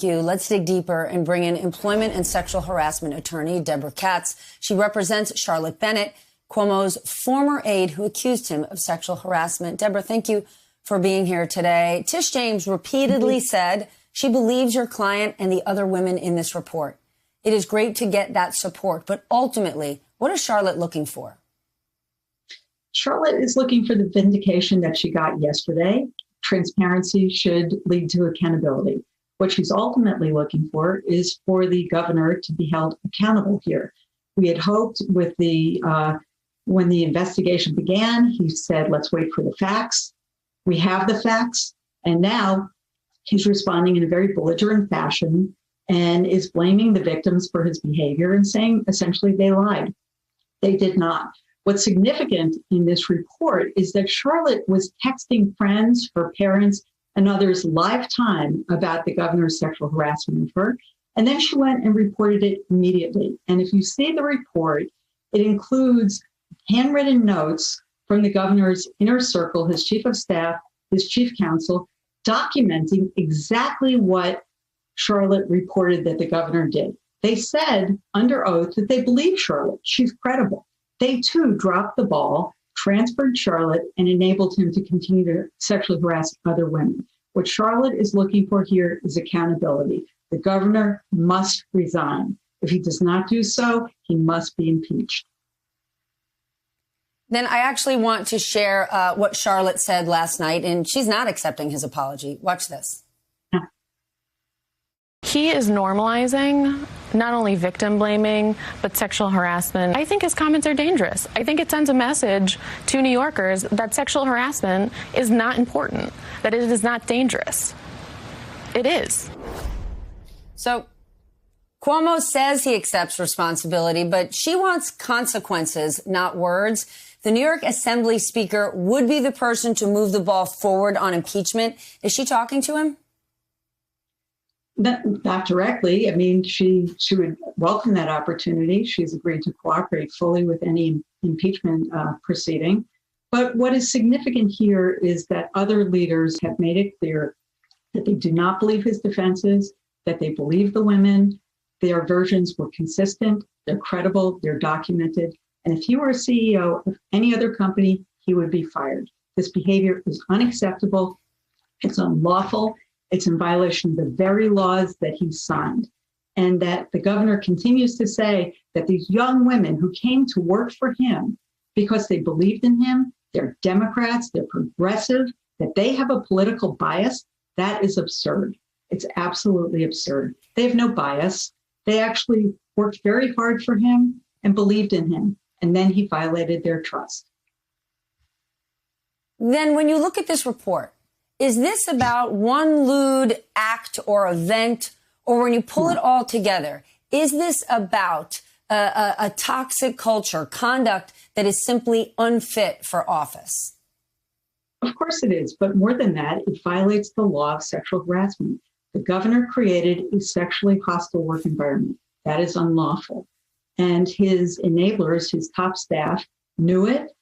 Let's dig deeper and bring in employment and sexual harassment attorney Deborah Katz. She represents Charlotte Bennett, Cuomo's former aide who accused him of sexual harassment. Deborah, thank you for being here today. Tish James repeatedly said she believes your client and the other women in this report. It is great to get that support, but ultimately, what is Charlotte looking for? Charlotte is looking for the vindication that she got yesterday. Transparency should lead to accountability. What she's ultimately looking for is for the governor to be held accountable here. We had hoped with when the investigation began, he said, let's wait for the facts. We have the facts. And now he's responding in a very belligerent fashion and is blaming the victims for his behavior and saying essentially they lied. They did not. What's significant in this report is that Charlotte was texting friends, her parents, and others live time about the governor's sexual harassment of her. And then she went and reported it immediately. And if you see the report, it includes handwritten notes from the governor's inner circle, his chief of staff, his chief counsel, documenting exactly what Charlotte reported that the governor did. They said under oath that they believe Charlotte. She's credible. They too dropped the ball, transferred Charlotte, and enabled him to continue to sexually harass other women. What Charlotte is looking for here is accountability. The governor must resign. If he does not do so, he must be impeached. Then I actually want to share what Charlotte said last night, and she's not accepting his apology. Watch this. He is normalizing not only victim blaming, but sexual harassment. I think his comments are dangerous. I think it sends a message to New Yorkers that sexual harassment is not important, that it is not dangerous. It is. So Cuomo says he accepts responsibility, but she wants consequences, not words. The New York Assembly Speaker would be the person to move the ball forward on impeachment. Is she talking to him? Not directly. I mean, she would welcome that opportunity. She's agreed to cooperate fully with any impeachment proceeding. But what is significant here is that other leaders have made it clear that they do not believe his defenses, that they believe the women. Their versions were consistent, they're credible, they're documented. And if he were a CEO of any other company, he would be fired. This behavior is unacceptable. It's unlawful. It's in violation of the very laws that he signed. And that the governor continues to say that these young women who came to work for him because they believed in him, they're Democrats, they're progressive, that they have a political bias, that is absurd. It's absolutely absurd. They have no bias. They actually worked very hard for him and believed in him. And then he violated their trust. Then when you look at this report, is this about one lewd act or event, or when you pull it all together, is this about a toxic culture, conduct that is simply unfit for office? Of course it is, but more than that, it violates the law of sexual harassment. The governor created a sexually hostile work environment. That is unlawful. And his enablers, his top staff, knew it,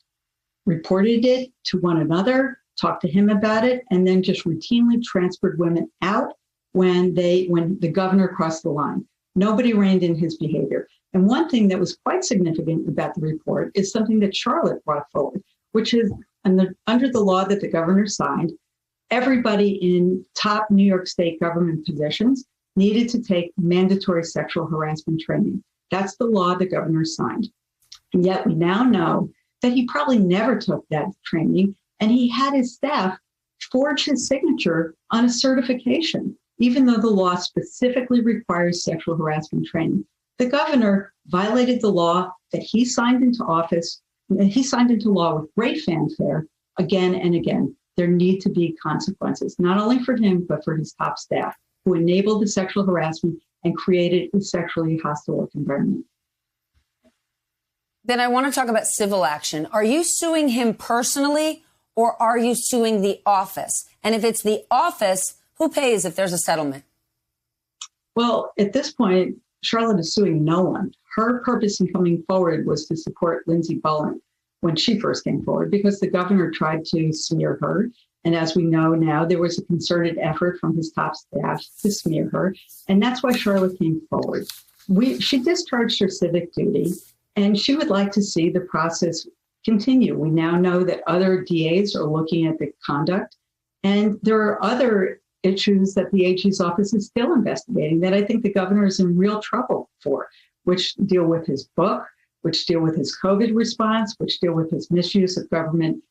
reported it to one another, talked to him about it, and then just routinely transferred women out when the governor crossed the line. Nobody reined in his behavior. And one thing that was quite significant about the report is something that Charlotte brought forward, which is under the law that the governor signed, everybody in top New York State government positions needed to take mandatory sexual harassment training. That's the law the governor signed. And yet we now know that he probably never took that training, and he had his staff forge his signature on a certification, even though the law specifically requires sexual harassment training. The governor violated the law that he signed into office, and he signed into law with great fanfare again and again. There need to be consequences, not only for him, but for his top staff who enabled the sexual harassment and created a sexually hostile work environment. Then I want to talk about civil action. Are you suing him personally, or are you suing the office? And if it's the office, who pays if there's a settlement? Well, at this point, Charlotte is suing no one. Her purpose in coming forward was to support Lindsey Bullen when she first came forward, because the governor tried to smear her And as we know now, there was a concerted effort from his top staff to smear her. And that's why Charlotte came forward. She discharged her civic duty, and she would like to see the process continue. We now know that other DAs are looking at the conduct, and there are other issues that the AG's office is still investigating that I think the governor is in real trouble for, which deal with his book, which deal with his COVID response, which deal with his misuse of government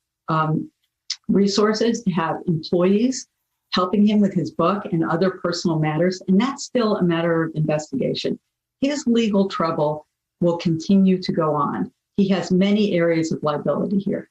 resources to have employees helping him with his book and other personal matters. And that's still a matter of investigation. His legal trouble will continue to go on. He has many areas of liability here.